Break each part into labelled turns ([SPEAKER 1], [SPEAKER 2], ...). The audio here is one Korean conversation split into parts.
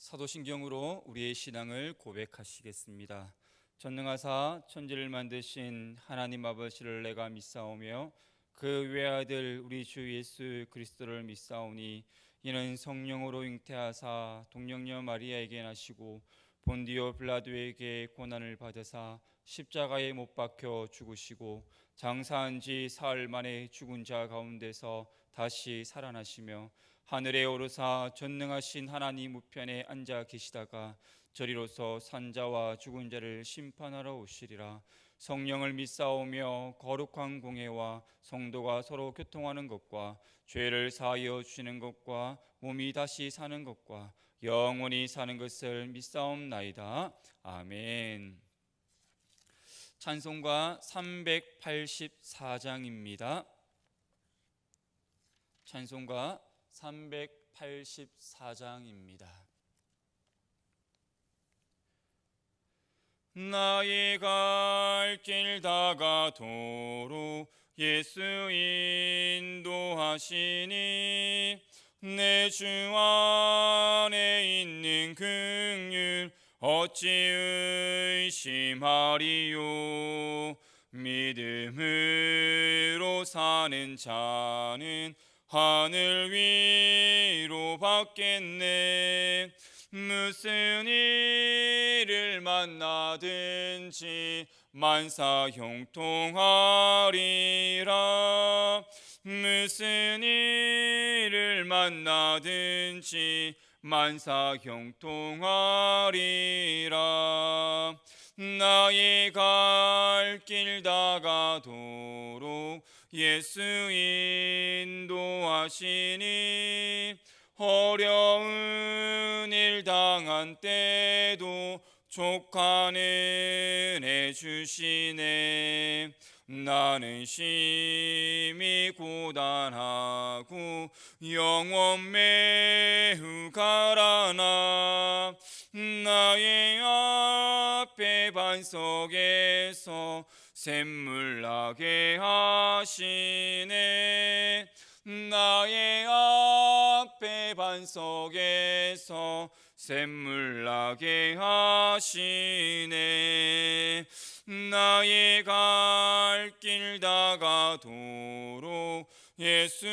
[SPEAKER 1] 사도신경으로 우리의 신앙을 고백하시겠습니다. 전능하사 천지를 만드신 하나님 아버지를 내가 믿사오며 그 외아들 우리 주 예수 그리스도를 믿사오니 이는 성령으로 잉태하사 동정녀 마리아에게 나시고 본디오 빌라도에게 고난을 받으사 십자가에 못 박혀 죽으시고 장사한 지 사흘 만에 죽은 자 가운데서 다시 살아나시며 하늘에 오르사 전능하신 하나님 우편에 앉아 계시다가 저리로서 산자와 죽은 자를 심판하러 오시리라. 성령을 믿사오며 거룩한 공회와 성도가 서로 교통하는 것과 죄를 사하여 주시는 것과 몸이 다시 사는 것과 영원히 사는 것을 믿사옵나이다. 아멘. 찬송가 384장입니다. 찬송가 384장입니다. 나의 갈 길 다가도록 예수 인도하시니 내 주 안에 있는 긍휼 어찌 의심하리요. 믿음으로 사는 자는 하늘 위로 받겠네. 무슨 일을 만나든지 만사 형통하리라. 무슨 일을 만나든지 만사 형통하리라. 나의 갈 길 다가도록 예수 인도하시니 어려운 일 당한 때도 족한 은혜 주시네. 나는 심히 고단하고 영원 매우 가라나 나의 앞에 반석에서 샘물 나게 하시네. 나의 앞에 반석에서 샘물 나게 하시네. 나의 갈 길 다가도록 예수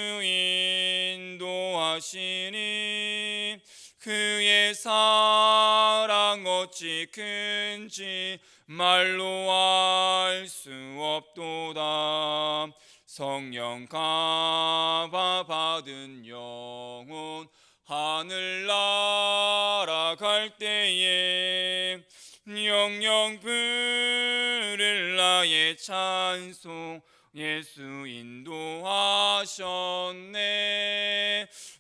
[SPEAKER 1] 인도하시니 그의 사랑 어찌 큰지 말로 알 수 없도다. 성령 갚아 받은 영혼 하늘 날아갈 때에 영영 부를 나의 찬송 예수 인도하셨네.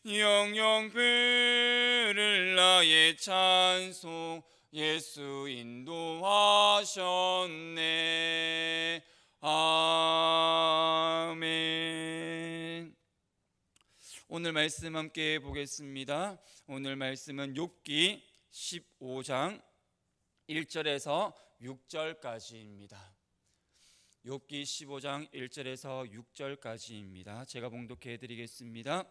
[SPEAKER 1] 영영 부를 나의 찬송 예수 인도하셨네. 아멘. 오늘 말씀 함께 보겠습니다. 오늘 말씀은 욥기 15장 1절에서 6절까지입니다. 욥기 15장 1절에서 6절까지입니다. 제가 봉독해 드리겠습니다.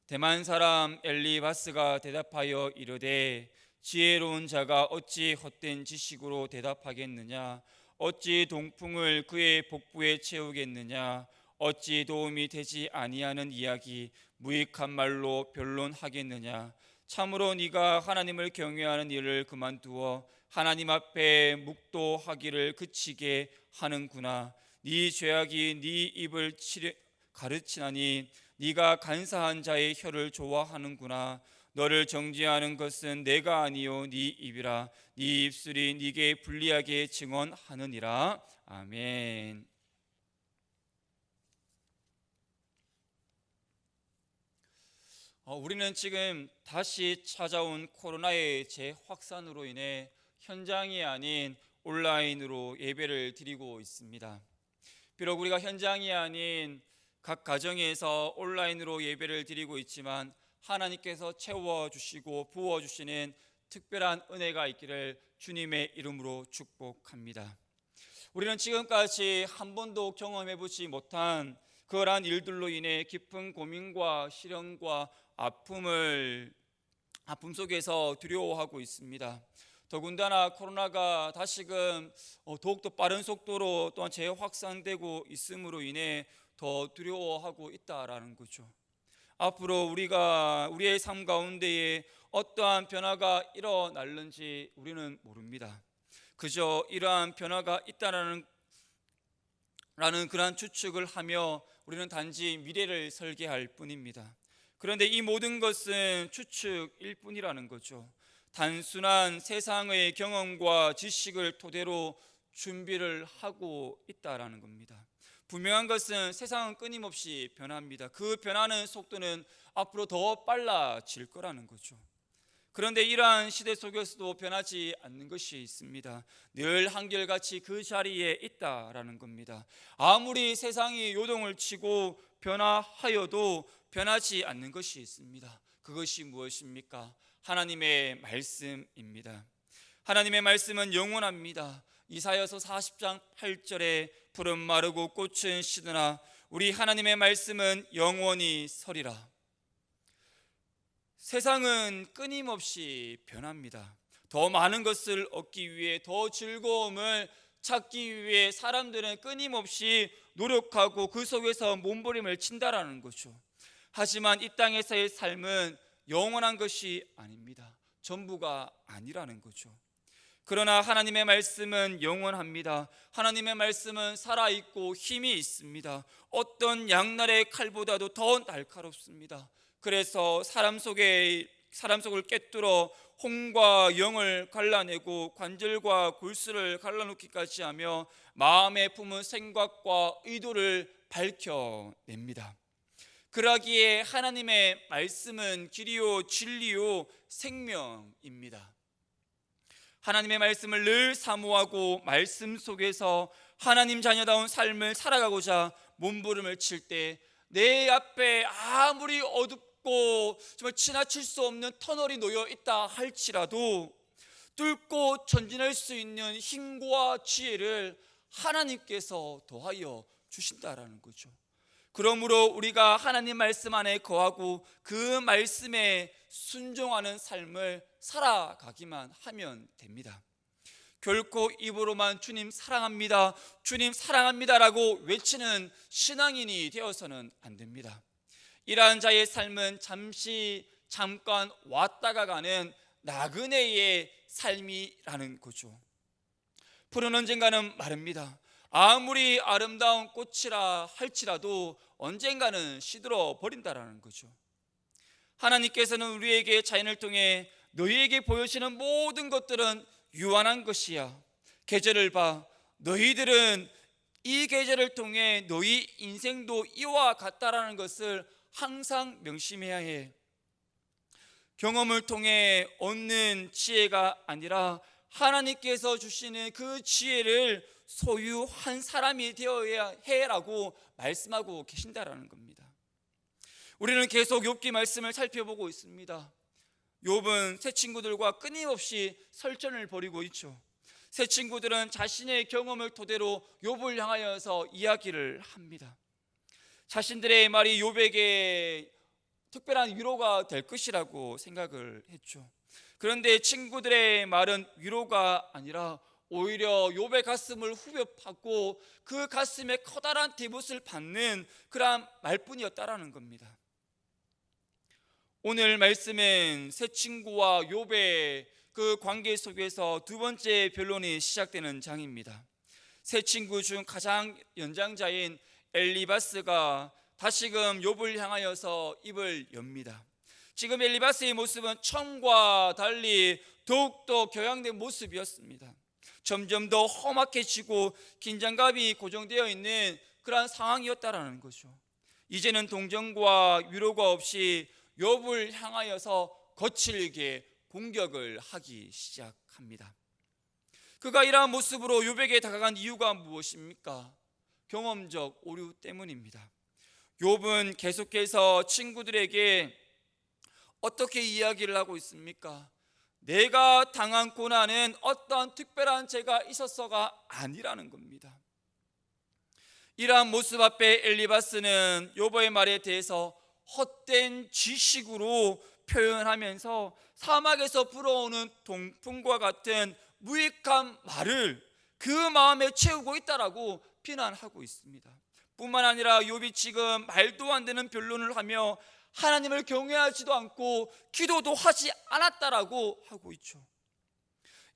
[SPEAKER 1] 대만 사람 엘리바스가 대답하여 이르되 지혜로운 자가 어찌 헛된 지식으로 대답하겠느냐. 어찌 동풍을 그의 복부에 채우겠느냐. 어찌 도움이 되지 아니하는 이야기 무익한 말로 변론하겠느냐. 참으로 네가 하나님을 경외하는 일을 그만두어 하나님 앞에 묵도하기를 그치게 하는구나. 네 죄악이 네 입을 가르치나니 네가 간사한 자의 혀를 좋아하는구나. 너를 정죄하는 것은 내가 아니요 네 입이라. 네 입술이 네게 불리하게 증언하느니라. 아멘. 우리는 지금 다시 찾아온 코로나의 재확산으로 인해 현장이 아닌 온라인으로 예배를 드리고 있습니다. 비록 우리가 현장이 아닌 각 가정에서 온라인으로 예배를 드리고 있지만 하나님께서 채워주시고 부어주시는 특별한 은혜가 있기를 주님의 이름으로 축복합니다. 우리는 지금까지 한 번도 경험해보지 못한 그러한 일들로 인해 깊은 고민과 시련과 아픔을 아픔 속에서 두려워하고 있습니다. 더군다나 코로나가 다시금 더욱더 빠른 속도로 또한 재확산되고 있음으로 인해 더 두려워하고 있다라는 거죠. 앞으로 우리의 삶 가운데에 어떠한 변화가 일어날는지 우리는 모릅니다. 그저 이러한 변화가 있다라는 그러한 추측을 하며 우리는 단지 미래를 설계할 뿐입니다. 그런데 이 모든 것은 추측일 뿐이라는 거죠. 단순한 세상의 경험과 지식을 토대로 준비를 하고 있다라는 겁니다. 분명한 것은 세상은 끊임없이 변합니다. 그 변하는 속도는 앞으로 더 빨라질 거라는 거죠. 그런데 이러한 시대 속에서도 변하지 않는 것이 있습니다. 늘 한결같이 그 자리에 있다라는 겁니다. 아무리 세상이 요동을 치고 변화하여도 변하지 않는 것이 있습니다. 그것이 무엇입니까? 하나님의 말씀입니다. 하나님의 말씀은 영원합니다. 이사야서 40장 8절에 푸른 마르고 꽃은 시드나 우리 하나님의 말씀은 영원히 서리라. 세상은 끊임없이 변합니다. 더 많은 것을 얻기 위해, 더 즐거움을 찾기 위해 사람들은 끊임없이 노력하고 그 속에서 몸부림을 친다라는 거죠. 하지만 이 땅에서의 삶은 영원한 것이 아닙니다. 전부가 아니라는 거죠. 그러나 하나님의 말씀은 영원합니다. 하나님의 말씀은 살아있고 힘이 있습니다. 어떤 양날의 칼보다도 더 날카롭습니다. 그래서 사람 속을 꿰뚫어 혼과 영을 갈라내고 관절과 골수를 갈라놓기까지 하며 마음에 품은 생각과 의도를 밝혀냅니다. 그러기에 하나님의 말씀은 길이요 진리요 생명입니다. 하나님의 말씀을 늘 사모하고 말씀 속에서 하나님 자녀다운 삶을 살아가고자 몸부림을 칠 때 내 앞에 아무리 어둡고 정말 지나칠 수 없는 터널이 놓여 있다 할지라도 뚫고 전진할 수 있는 힘과 지혜를 하나님께서 더하여 주신다라는 거죠. 그러므로 우리가 하나님 말씀 안에 거하고 그 말씀에 순종하는 삶을 살아가기만 하면 됩니다. 결코 입으로만 주님 사랑합니다, 주님 사랑합니다라고 외치는 신앙인이 되어서는 안 됩니다. 이러한 자의 삶은 잠깐 왔다가 가는 나그네의 삶이라는 거죠. 풀은 언젠가는 마릅니다. 아무리 아름다운 꽃이라 할지라도 언젠가는 시들어 버린다라는 거죠. 하나님께서는 우리에게 자연을 통해 너희에게 보여지는 모든 것들은 유한한 것이야. 계절을 봐. 너희들은 이 계절을 통해 너희 인생도 이와 같다라는 것을 항상 명심해야 해. 경험을 통해 얻는 지혜가 아니라 하나님께서 주시는 그 지혜를 소유한 사람이 되어야 해라고 말씀하고 계신다라는 겁니다. 우리는 계속 욥기 말씀을 살펴보고 있습니다. 욥은 새 친구들과 끊임없이 설전을 벌이고 있죠. 새 친구들은 자신의 경험을 토대로 욥을 향하여서 이야기를 합니다. 자신들의 말이 욥에게 특별한 위로가 될 것이라고 생각을 했죠. 그런데 친구들의 말은 위로가 아니라 오히려 욥의 가슴을 후벼 파고 그 가슴에 커다란 디봇을 받는 그러한 말뿐이었다라는 겁니다. 오늘 말씀은 새 친구와 욥의 그 관계 속에서 두 번째 변론이 시작되는 장입니다. 새 친구 중 가장 연장자인 엘리바스가 다시금 욥을 향하여서 입을 엽니다. 지금 엘리바스의 모습은 처음과 달리 더욱더 격양된 모습이었습니다. 점점 더 험악해지고 긴장감이 고정되어 있는 그러한 상황이었다라는 거죠. 이제는 동정과 위로가 없이 욥을 향하여서 거칠게 공격을 하기 시작합니다. 그가 이러한 모습으로 욥에게 다가간 이유가 무엇입니까? 경험적 오류 때문입니다. 욥은 계속해서 친구들에게 어떻게 이야기를 하고 있습니까? 내가 당한 고난은 어떤 특별한 죄가 있었어가 아니라는 겁니다. 이러한 모습 앞에 엘리바스는 욥의 말에 대해서 헛된 지식으로 표현하면서 사막에서 불어오는 동풍과 같은 무익한 말을 그 마음에 채우고 있다라고 비난하고 있습니다. 뿐만 아니라 욥이 지금 말도 안 되는 변론을 하며 하나님을 경외하지도 않고 기도도 하지 않았다라고 하고 있죠.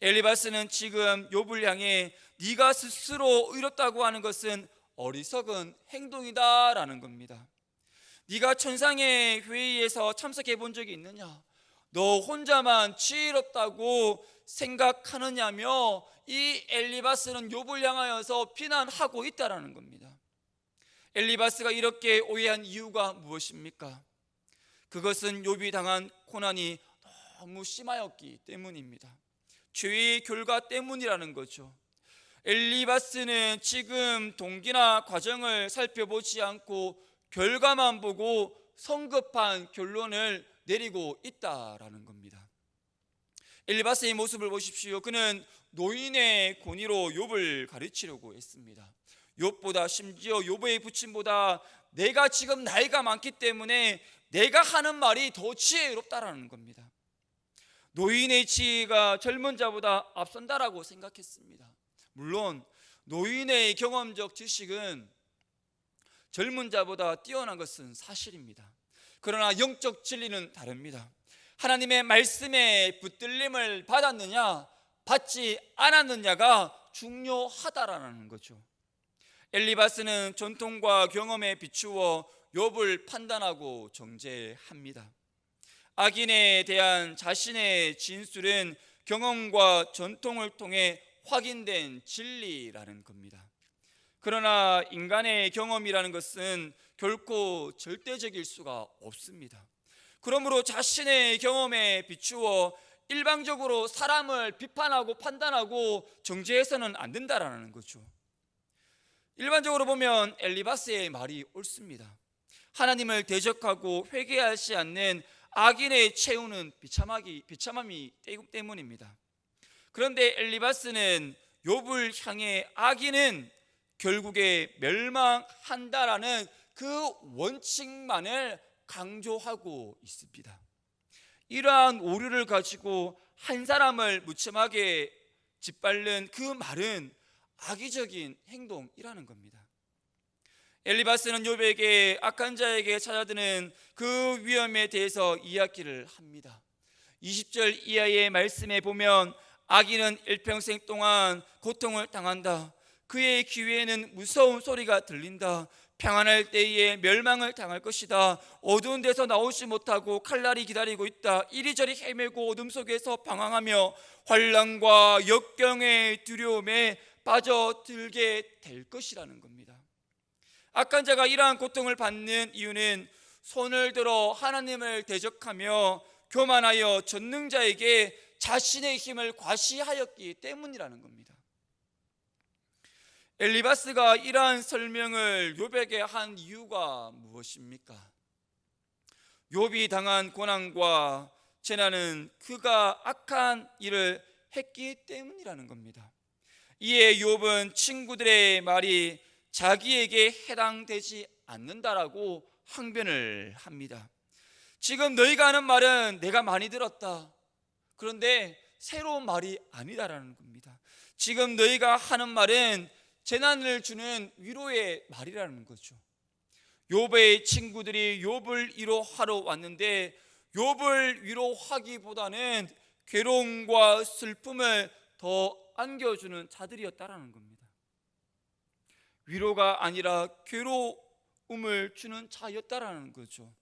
[SPEAKER 1] 엘리바스는 지금 욥을 향해 네가 스스로 의롭다고 하는 것은 어리석은 행동이다라는 겁니다. 네가 천상의 회의에서 참석해 본 적이 있느냐? 너 혼자만 지혜롭다고 생각하느냐며 이 엘리바스는 욥을 향하여서 비난하고 있다라는 겁니다. 엘리바스가 이렇게 오해한 이유가 무엇입니까? 그것은 욥이 당한 고난이 너무 심하였기 때문입니다. 죄의 결과 때문이라는 거죠. 엘리바스는 지금 동기나 과정을 살펴보지 않고 결과만 보고 성급한 결론을 내리고 있다라는 겁니다. 엘리바스의 모습을 보십시오. 그는 노인의 권위로 욥을 가르치려고 했습니다. 욥보다, 심지어 욥의 부친보다 내가 지금 나이가 많기 때문에 내가 하는 말이 더 지혜롭다라는 겁니다. 노인의 지혜가 젊은 자보다 앞선다라고 생각했습니다. 물론 노인의 경험적 지식은 젊은 자보다 뛰어난 것은 사실입니다. 그러나 영적 진리는 다릅니다. 하나님의 말씀에 붙들림을 받았느냐 받지 않았느냐가 중요하다라는 거죠. 엘리바스는 전통과 경험에 비추어 욥을 판단하고 정죄합니다. 악인에 대한 자신의 진술은 경험과 전통을 통해 확인된 진리라는 겁니다. 그러나 인간의 경험이라는 것은 결코 절대적일 수가 없습니다. 그러므로 자신의 경험에 비추어 일방적으로 사람을 비판하고 판단하고 정죄해서는 안 된다라는 거죠. 일반적으로 보면 엘리바스의 말이 옳습니다. 하나님을 대적하고 회개하지 않는 악인의 최후는 비참함이 때문입니다. 그런데 엘리바스는 욥을 향해 악인은 결국에 멸망한다라는 그 원칙만을 강조하고 있습니다. 이러한 오류를 가지고 한 사람을 무참하게 짓밟는 그 말은 악의적인 행동이라는 겁니다. 엘리바스는 욥에게 악한 자에게 찾아드는 그 위험에 대해서 이야기를 합니다. 20절 이하의 말씀에 보면 악인은 일평생 동안 고통을 당한다. 그의 귀에는 무서운 소리가 들린다. 평안할 때에 멸망을 당할 것이다. 어두운 데서 나오지 못하고 칼날이 기다리고 있다. 이리저리 헤매고 어둠 속에서 방황하며 환난과 역경의 두려움에 빠져들게 될 것이라는 겁니다. 악한 자가 이러한 고통을 받는 이유는 손을 들어 하나님을 대적하며 교만하여 전능자에게 자신의 힘을 과시하였기 때문이라는 겁니다. 엘리바스가 이러한 설명을 욥에게 한 이유가 무엇입니까? 욥이 당한 고난과 재난은 그가 악한 일을 했기 때문이라는 겁니다. 이에 욥은 친구들의 말이 자기에게 해당되지 않는다라고 항변을 합니다. 지금 너희가 하는 말은 내가 많이 들었다. 그런데 새로운 말이 아니다라는 겁니다. 지금 너희가 하는 말은 재난을 주는 위로의 말이라는 거죠. 욥의 친구들이 욥을 위로하러 왔는데 욥을 위로하기보다는 괴로움과 슬픔을 더 안겨주는 자들이었다라는 겁니다. 위로가 아니라 괴로움을 주는 자였다라는 거죠.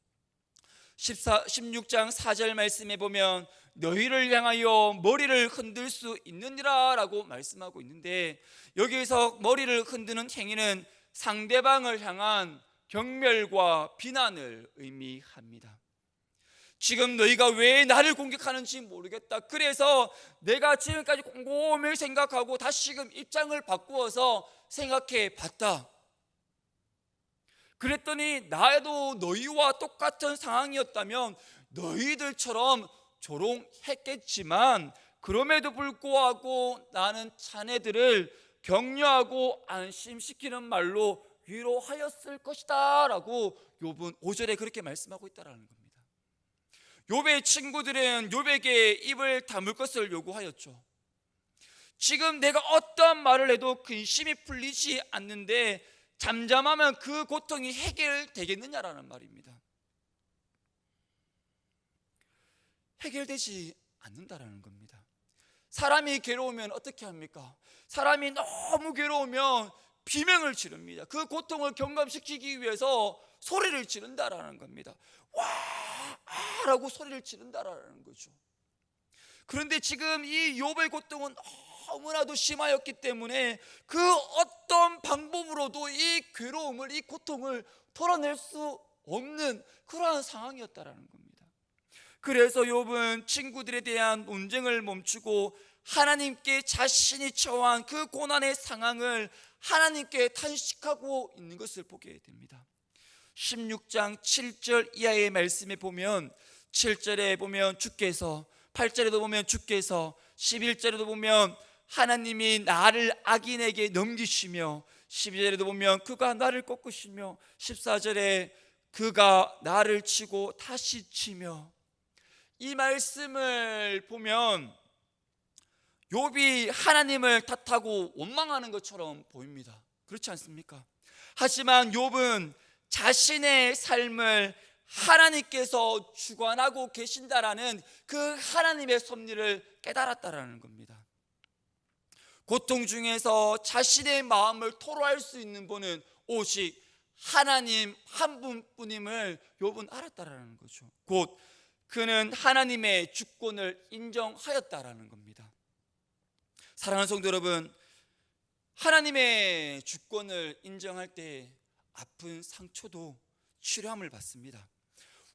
[SPEAKER 1] 16장 4절 말씀에 보면 너희를 향하여 머리를 흔들 수 있느니라 라고 말씀하고 있는데, 여기에서 머리를 흔드는 행위는 상대방을 향한 경멸과 비난을 의미합니다. 지금 너희가 왜 나를 공격하는지 모르겠다. 그래서 내가 지금까지 곰곰이 생각하고 다시금 입장을 바꾸어서 생각해 봤다. 그랬더니 나도 너희와 똑같은 상황이었다면 너희들처럼 조롱했겠지만 그럼에도 불구하고 나는 자네들을 격려하고 안심시키는 말로 위로하였을 것이다 라고 욥은 5절에 그렇게 말씀하고 있다는 겁니다. 욥의 친구들은 욥에게 입을 다물 것을 요구하였죠. 지금 내가 어떤 말을 해도 근심이 풀리지 않는데 잠잠하면 그 고통이 해결되겠느냐라는 말입니다. 해결되지 않는다라는 겁니다. 사람이 괴로우면 어떻게 합니까? 사람이 너무 괴로우면 비명을 지릅니다. 그 고통을 경감시키기 위해서 소리를 지른다라는 겁니다. 와! 아! 라고 소리를 지른다라는 거죠. 그런데 지금 이 욥의 고통은 너무나도 심하였기 때문에 그 어떤 방법으로도 이 괴로움을, 이 고통을 털어낼 수 없는 그러한 상황이었다라는 겁니다. 그래서 욥은 친구들에 대한 논쟁을 멈추고 하나님께 자신이 처한 그 고난의 상황을 하나님께 탄식하고 있는 것을 보게 됩니다. 16장 7절 이하의 말씀에 보면 7절에 보면 주께서, 8절에도 보면 주께서, 11절에도 보면 하나님이 나를 악인에게 넘기시며, 12절에도 보면 그가 나를 꺾으시며, 14절에 그가 나를 치고 다시 치며. 이 말씀을 보면 욥이 하나님을 탓하고 원망하는 것처럼 보입니다. 그렇지 않습니까? 하지만 욥은 자신의 삶을 하나님께서 주관하고 계신다라는 그 하나님의 섭리를 깨달았다라는 겁니다. 고통 중에서 자신의 마음을 토로할 수 있는 분은 오직 하나님 한 분뿐임을 욥은 알았다라는 거죠. 곧 그는 하나님의 주권을 인정하였다라는 겁니다. 사랑하는 성도 여러분, 하나님의 주권을 인정할 때 아픈 상처도 치료함을 받습니다.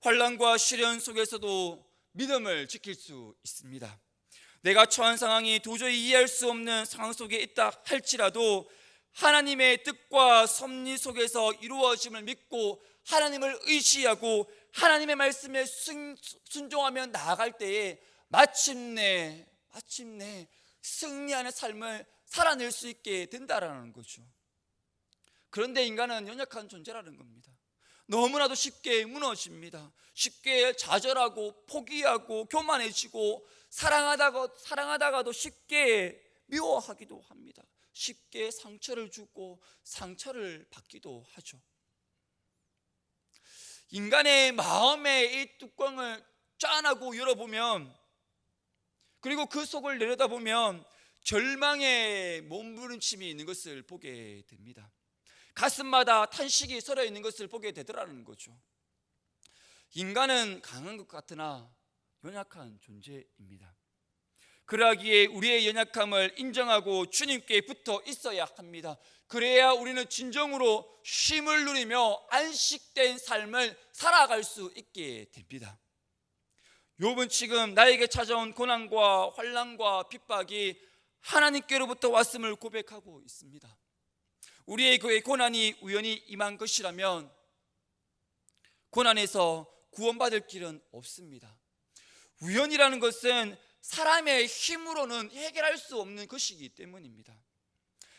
[SPEAKER 1] 환난과 시련 속에서도 믿음을 지킬 수 있습니다. 내가 처한 상황이 도저히 이해할 수 없는 상황 속에 있다 할지라도 하나님의 뜻과 섭리 속에서 이루어짐을 믿고 하나님을 의지하고 하나님의 말씀에 순종하며 나아갈 때에 마침내 승리하는 삶을 살아낼 수 있게 된다라는 거죠. 그런데 인간은 연약한 존재라는 겁니다. 너무나도 쉽게 무너집니다. 쉽게 좌절하고 포기하고 교만해지고 사랑하다가도 쉽게 미워하기도 합니다. 쉽게 상처를 주고 상처를 받기도 하죠. 인간의 마음의 이 뚜껑을 짠하고 열어보면, 그리고 그 속을 내려다보면 절망의 몸부림침이 있는 것을 보게 됩니다. 가슴마다 탄식이 서려 있는 것을 보게 되더라는 거죠. 인간은 강한 것 같으나 연약한 존재입니다. 그러기에 우리의 연약함을 인정하고 주님께 붙어 있어야 합니다. 그래야 우리는 진정으로 쉼을 누리며 안식된 삶을 살아갈 수 있게 됩니다. 욥은 지금 나에게 찾아온 고난과 환난과 핍박이 하나님께로부터 왔음을 고백하고 있습니다. 우리의 고난이 우연히 임한 것이라면 고난에서 구원받을 길은 없습니다. 우연이라는 것은 사람의 힘으로는 해결할 수 없는 것이기 때문입니다.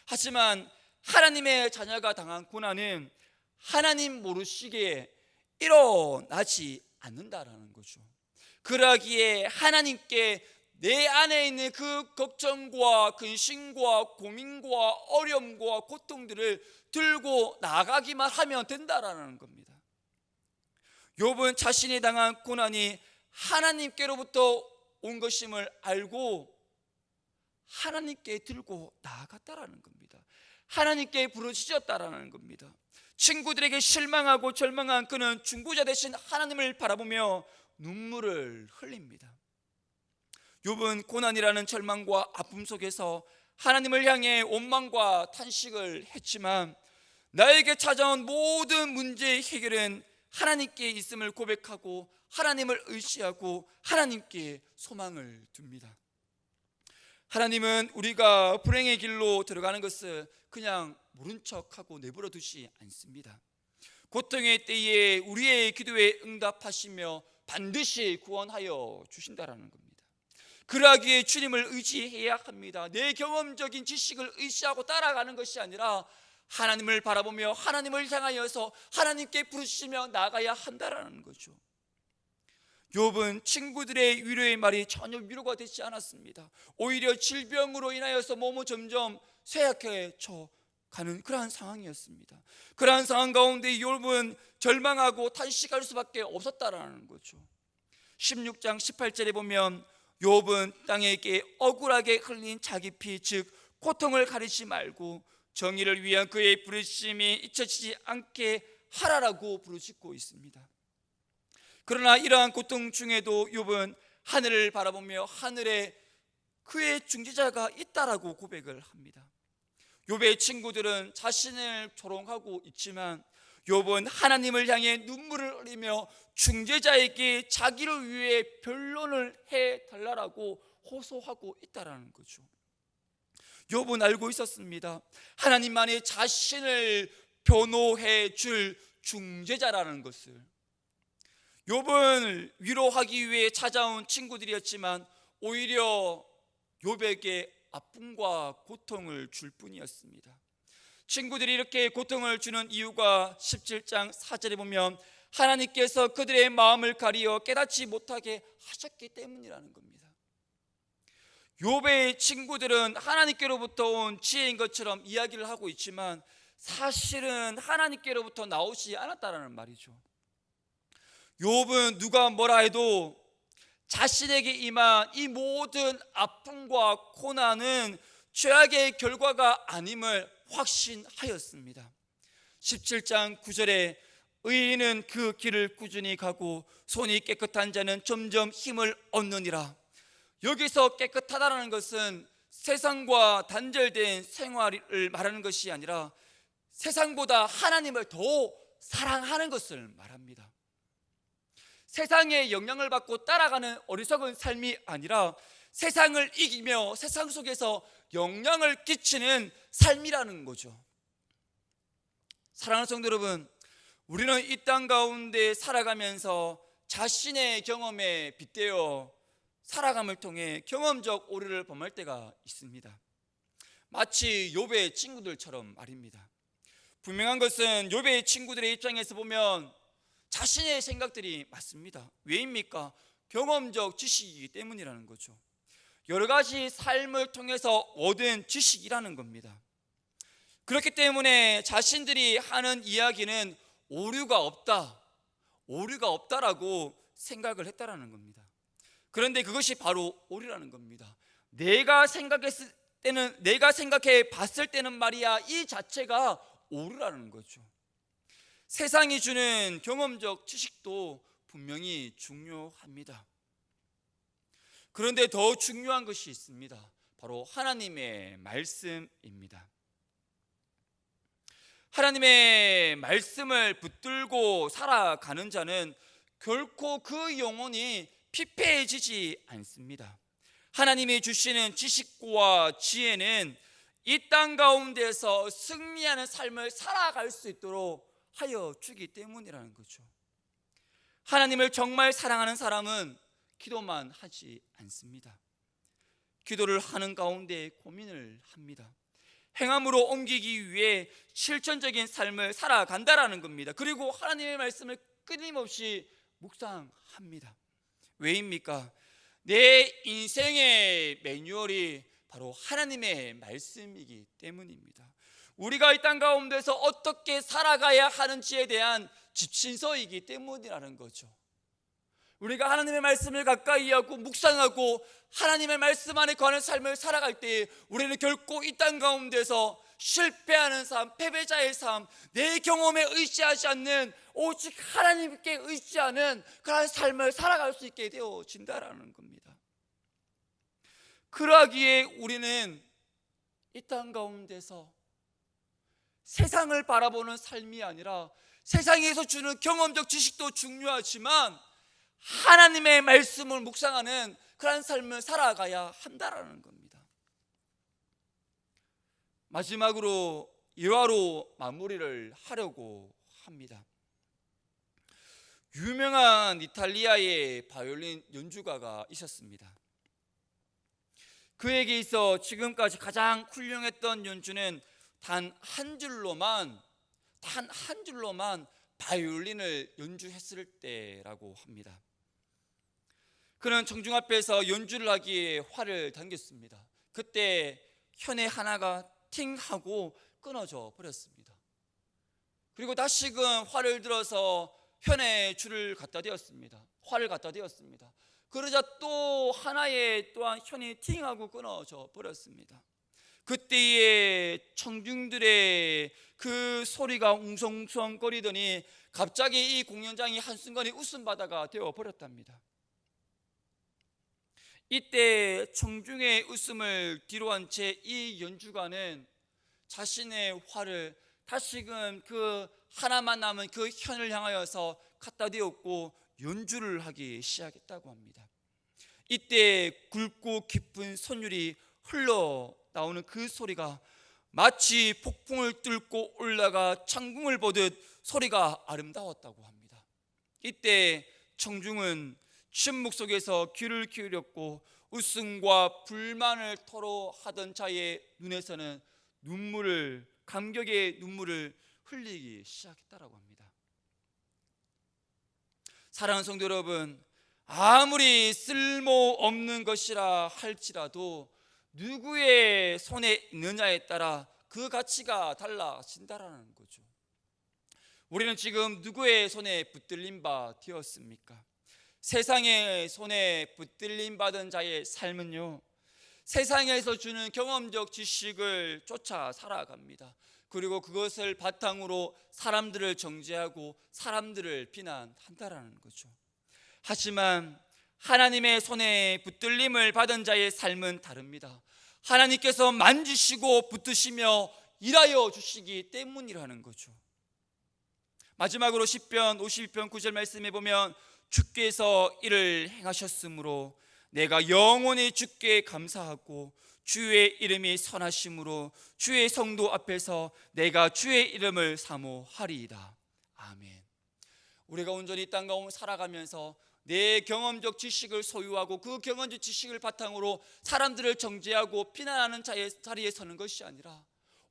[SPEAKER 1] 하지만 하나님의 자녀가 당한 고난은 하나님 모르시기에 일어나지 않는다라는 거죠. 그러기에 하나님께 내 안에 있는 그 걱정과 근심과 고민과 어려움과 고통들을 들고 나가기만 하면 된다라는 겁니다. 욥은 자신이 당한 고난이 하나님께로부터 온 것임을 알고 하나님께 들고 나아갔다라는 겁니다. 하나님께 부르짖었다라는 겁니다. 친구들에게 실망하고 절망한 그는 중보자 되신 하나님을 바라보며 눈물을 흘립니다. 욥은 고난이라는 절망과 아픔 속에서 하나님을 향해 원망과 탄식을 했지만 나에게 찾아온 모든 문제의 해결은 하나님께 있음을 고백하고 하나님을 의지하고 하나님께 소망을 둡니다. 하나님은 우리가 불행의 길로 들어가는 것을 그냥 모른 척하고 내버려 두지 않습니다. 고통의 때에 우리의 기도에 응답하시며 반드시 구원하여 주신다라는 겁니다. 그러기에 주님을 의지해야 합니다. 내 경험적인 지식을 의지하고 따라가는 것이 아니라 하나님을 바라보며 하나님을 향하여서 하나님께 부르시며 나아가야 한다라는 거죠. 욥은 친구들의 위로의 말이 전혀 위로가 되지 않았습니다. 오히려 질병으로 인하여서 몸은 점점 쇠약해져 가는 그러한 상황이었습니다. 그러한 상황 가운데 욥은 절망하고 탄식할 수밖에 없었다라는 거죠. 16장 18절에 보면 욥은 땅에게 억울하게 흘린 자기 피, 즉 고통을 가리지 말고 정의를 위한 그의 부르심이 잊혀지지 않게 하라라고 부르짖고 있습니다. 그러나 이러한 고통 중에도 욥은 하늘을 바라보며 하늘에 그의 중재자가 있다라고 고백을 합니다. 욥의 친구들은 자신을 조롱하고 있지만 욥은 하나님을 향해 눈물을 흘리며 중재자에게 자기를 위해 변론을 해달라고 호소하고 있다라는 거죠. 욥은 알고 있었습니다. 하나님만이 자신을 변호해 줄 중재자라는 것을. 욥을 위로하기 위해 찾아온 친구들이었지만 오히려 욥에게 아픔과 고통을 줄 뿐이었습니다. 친구들이 이렇게 고통을 주는 이유가 17장 4절에 보면 하나님께서 그들의 마음을 가리어 깨닫지 못하게 하셨기 때문이라는 겁니다. 욥의 친구들은 하나님께로부터 온 지혜인 것처럼 이야기를 하고 있지만 사실은 하나님께로부터 나오지 않았다는 말이죠. 욥은 누가 뭐라 해도 자신에게 임한 이 모든 아픔과 고난은 죄악의 결과가 아님을 확신하였습니다. 17장 9절에 의인은 그 길을 꾸준히 가고 손이 깨끗한 자는 점점 힘을 얻느니라. 여기서 깨끗하다는 것은 세상과 단절된 생활을 말하는 것이 아니라 세상보다 하나님을 더 사랑하는 것을 말합니다. 세상의 영향을 받고 따라가는 어리석은 삶이 아니라 세상을 이기며 세상 속에서 영향을 끼치는 삶이라는 거죠. 사랑하는 성도 여러분, 우리는 이 땅 가운데 살아가면서 자신의 경험에 빗대어 살아감을 통해 경험적 오류를 범할 때가 있습니다. 마치 욥의 친구들처럼 말입니다. 분명한 것은 욥의 친구들의 입장에서 보면 자신의 생각들이 맞습니다. 왜입니까? 경험적 지식이기 때문이라는 거죠. 여러 가지 삶을 통해서 얻은 지식이라는 겁니다. 그렇기 때문에 자신들이 하는 이야기는 오류가 없다라고 생각을 했다라는 겁니다. 그런데 그것이 바로 오류라는 겁니다. 내가 생각해 봤을 때는 말이야, 이 자체가 오류라는 거죠. 세상이 주는 경험적 지식도 분명히 중요합니다. 그런데 더 중요한 것이 있습니다. 바로 하나님의 말씀입니다. 하나님의 말씀을 붙들고 살아가는 자는 결코 그 영혼이 피폐해지지 않습니다. 하나님이 주시는 지식과 지혜는 이 땅 가운데서 승리하는 삶을 살아갈 수 있도록 하여 주기 때문이라는 거죠. 하나님을 정말 사랑하는 사람은 기도만 하지 않습니다. 기도를 하는 가운데 고민을 합니다. 행함으로 옮기기 위해 실천적인 삶을 살아간다라는 겁니다. 그리고 하나님의 말씀을 끊임없이 묵상합니다. 왜입니까? 내 인생의 매뉴얼이 바로 하나님의 말씀이기 때문입니다. 우리가 이 땅 가운데서 어떻게 살아가야 하는지에 대한 지침서이기 때문이라는 거죠. 우리가 하나님의 말씀을 가까이 하고 묵상하고 하나님의 말씀 안에 거하는 삶을 살아갈 때 우리는 결코 이 땅 가운데서 실패하는 삶, 패배자의 삶, 내 경험에 의지하지 않는 오직 하나님께 의지하는 그런 삶을 살아갈 수 있게 되어진다라는 겁니다. 그러기에 우리는 이 땅 가운데서 세상을 바라보는 삶이 아니라 세상에서 주는 경험적 지식도 중요하지만 하나님의 말씀을 묵상하는 그런 삶을 살아가야 한다라는 겁니다. 마지막으로 예화로 마무리를 하려고 합니다. 유명한 이탈리아의 바이올린 연주가가 있었습니다. 그에게 있어 지금까지 가장 훌륭했던 연주는 단 한 줄로만 바이올린을 연주했을 때라고 합니다. 그는 청중 앞에서 연주를 하기에 활을 당겼습니다. 그때 현의 하나가 팅 하고 끊어져 버렸습니다. 그리고 다시금 활을 들어서 현의 줄을 갖다 대었습니다. 활을 갖다 대었습니다. 그러자 또 하나의 또한 현이 팅 하고 끊어져 버렸습니다. 그때의 청중들의 그 소리가 웅성웅성거리더니 갑자기 이 공연장이 한순간에 웃음바다가 되어 버렸답니다. 이때 청중의 웃음을 뒤로한 채 이 연주가는 자신의 활을 다시금 그 하나만 남은 그 현을 향하여서 갖다 대었고 연주를 하기 시작했다고 합니다. 이때 굵고 깊은 선율이 흘러나오는 그 소리가 마치 폭풍을 뚫고 올라가 창궁을 보듯 소리가 아름다웠다고 합니다. 이때 청중은 침묵 속에서 귀를 기울였고 웃음과 불만을 토로하던 자의 눈에서는 감격의 눈물을 흘리기 시작했다고 합니다. 사랑하는 성도 여러분, 아무리 쓸모없는 것이라 할지라도 누구의 손에 있느냐에 따라 그 가치가 달라진다라는 거죠. 우리는 지금 누구의 손에 붙들린 바 되었습니까? 세상의 손에 붙들림 받은 자의 삶은요, 세상에서 주는 경험적 지식을 쫓아 살아갑니다. 그리고 그것을 바탕으로 사람들을 정죄하고 사람들을 비난한다라는 거죠. 하지만 하나님의 손에 붙들림을 받은 자의 삶은 다릅니다. 하나님께서 만지시고 붙드시며 일하여 주시기 때문이라는 거죠. 마지막으로 시편 52편 9절 말씀에 보면 주께서 이를 행하셨으므로 내가 영원히 주께 감사하고 주의 이름이 선하심으로 주의 성도 앞에서 내가 주의 이름을 사모하리이다. 아멘. 우리가 온전히 이 땅 가운데 살아가면서 내 경험적 지식을 소유하고 그 경험적 지식을 바탕으로 사람들을 정죄하고 비난하는 자리에 서는 것이 아니라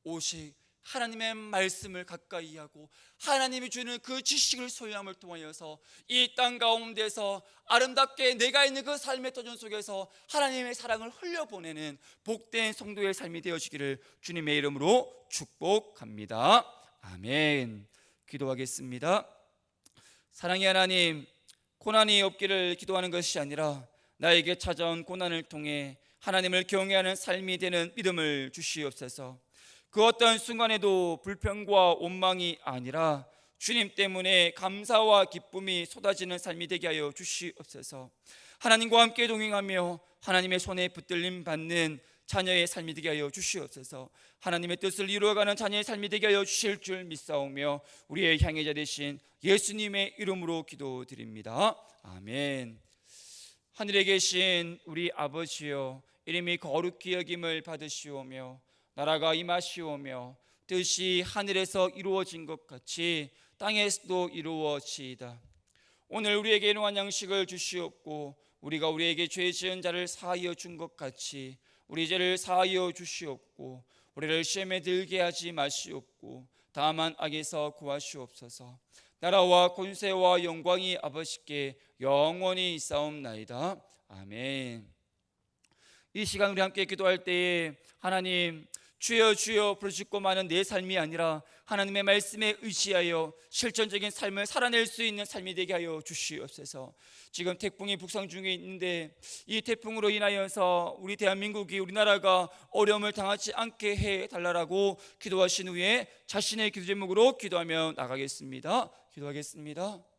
[SPEAKER 1] 오직 하나님의 말씀을 가까이 하고 하나님이 주는 그 지식을 소유함을 통하여서 이 땅 가운데서 아름답게 내가 있는 그 삶의 도전 속에서 하나님의 사랑을 흘려보내는 복된 성도의 삶이 되어지기를 주님의 이름으로 축복합니다. 아멘. 기도하겠습니다. 사랑의 하나님, 고난이 없기를 기도하는 것이 아니라 나에게 찾아온 고난을 통해 하나님을 경외하는 삶이 되는 믿음을 주시옵소서. 그 어떤 순간에도 불평과 원망이 아니라 주님 때문에 감사와 기쁨이 쏟아지는 삶이 되게 하여 주시옵소서. 하나님과 함께 동행하며 하나님의 손에 붙들림 받는 자녀의 삶이 되게 하여 주시옵소서. 하나님의 뜻을 이루어가는 자녀의 삶이 되게 하여 주실 줄 믿사오며 우리의 향해자 되신 예수님의 이름으로 기도드립니다. 아멘. 하늘에 계신 우리 아버지여, 이름이 거룩히 여김을 받으시오며 나라가 임하시오며 뜻이 하늘에서 이루어진 것 같이 땅에서도 이루어지이다. 오늘 우리에게 일용할 양식을 주시옵고 우리가 우리에게 죄 지은 자를 사하여 준 것 같이 우리 죄를 사하여 주시옵고 우리를 시험에 들게 하지 마시옵고 다만 악에서 구하시옵소서. 나라와 권세와 영광이 아버지께 영원히 있사옵나이다. 아멘. 이 시간 우리 함께 기도할 때에 하나님, 주여 주여 부르짖고 마는 내 삶이 아니라 하나님의 말씀에 의지하여 실천적인 삶을 살아낼 수 있는 삶이 되게 하여 주시옵소서. 지금 태풍이 북상 중에 있는데 이 태풍으로 인하여서 우리 대한민국이, 우리나라가 어려움을 당하지 않게 해달라고 기도하신 후에 자신의 기도 제목으로 기도하며 나가겠습니다. 기도하겠습니다.